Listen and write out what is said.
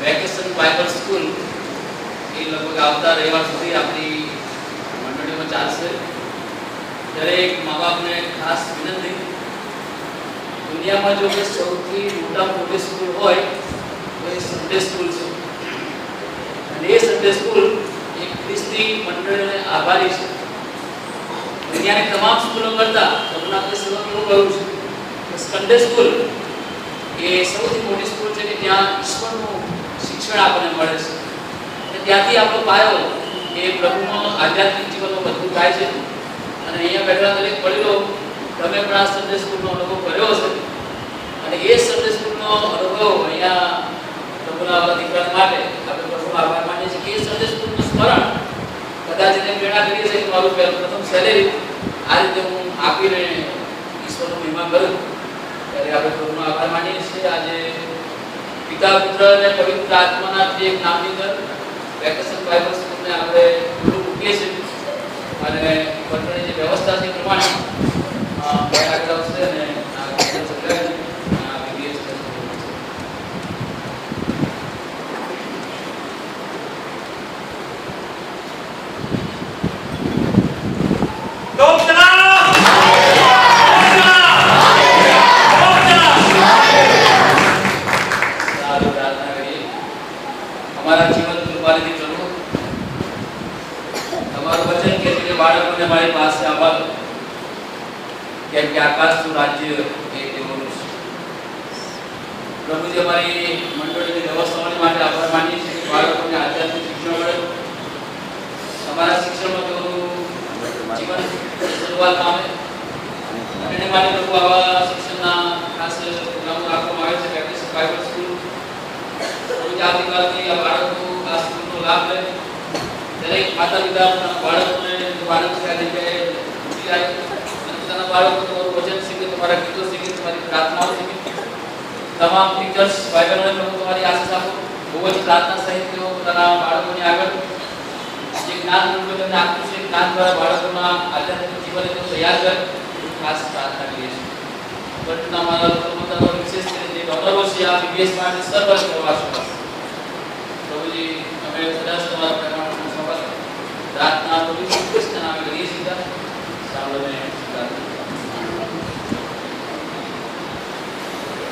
Vacation Bible school એ લગભગ આવતા રવિવાર સુધી આપણી મંડળીમાં ચાલશે. દરેક મા બાપને ખાસ વિનંતી, દુનિયામાં જો કે સૌથી મોટી સ્કૂલ હોય તો એ સન્ડે સ્કૂલ છે. અને એ સન્ડે સ્કૂલ એક ખ્રિસ્તી મંડળીને આભારી છે. દુનિયાની તમામ સ્કૂલો કરતાં રઘુનાથે સેવક એવું કહ્યું છે કે સન્ડે સ્કૂલ એ સૌથી મોટી સ્કૂલ છે કે ત્યાં ઈશ્વરનું શિક્ષણ આપણને મળે છે. અને ત્યાંથી આપણો પાયો એ પ્રભુમાં આધ્યાત્મિક જીવનમાં મજબૂત થાય છે. અને અહીંયા બેઠેલા દરેક વડીલો તમે પણ આ સન્ડે સ્કૂલનો અનુભવ કર્યો હશે. અને એ સન્ડે સ્કૂલનો અનુભવ અહીંયા પ્રભુના વાળા દીકરા માટે આપણે પ્રભુનો આભાર માનીએ છીએ કે એ સન્ડે સ્કૂલનું સ્મરણ કદાચ એને પ્રેરણા કરીએ છીએ કે મારું પ્રથમ સેલેરી આ રીતે હું આપીને ઈશ્વરનો મહિમા કરું. ત્યારે આપણે પ્રભુનો આભાર માનીએ છીએ. આજે પિતા પુત્ર અને પવિત્ર આત્માના જે એક નામની અંદર વેકેશન બાઇબલ સ્કૂલને આપણે ખુલ્લું મૂકીએ છીએ. અને વર્તનની જે વ્યવસ્થા છે પ્રમાણે આગળ આવશે અને અમારા જીવન કૃપાથી ચલો તમારું વચન કે છે બાળકોને મારી પાસે આવવા, કેમ કે આકાશનું રાજ્ય એ તેઓનું છે. પ્રભુજી અમારી મંડળીની વ્યવસ્થાઓની માટે આભાર માનીએ છીએ કે બાળકોને આધ્યાત્મિક શિક્ષણ મળે. તમારા શિક્ષણમાં તેઓનું જીવન શરૂઆત પામે. અને એને માટે પ્રભુ આવા શિક્ષણના ખાસ પ્રોગ્રામો રાખવામાં આવે છે. વેકેશન બાઇબલ સ્કૂલ આવતીકાલથી આ બાળકો આ સ્કૂલનો લાભ લે. દરેક માતા પિતા પોતાના બાળકોને બાળક છે આ જગ્યાએ મૂકી આવે અને પોતાના બાળકો તમારું વચન શીખે, તમારા ગીતો શીખે, તમારી પ્રાર્થનાઓ શીખે. તમામ ટીચર્સ ભાઈબંધોને પ્રભુ તમારી આશીષ આપો. બહુ જ પ્રાર્થના સહિત તેઓ પોતાના બાળકોની આગળ જે જ્ઞાન પ્રભુ તેમને આપ્યું છે જ્ઞાન દ્વારા બાળકોના આધ્યાત્મિક જીવનને તેઓ તૈયાર કરે ખાસ પ્રાર્થના કરીએ છીએ. પણ અમારા લોકોનો વિશેષ કરીને જે ડોક્ટરો છે આ બીબીએસ માટે સર્વર કરવા છે. પ્રભુજી અમે કદાચ તમારા પ્રાર્થના કરીશું.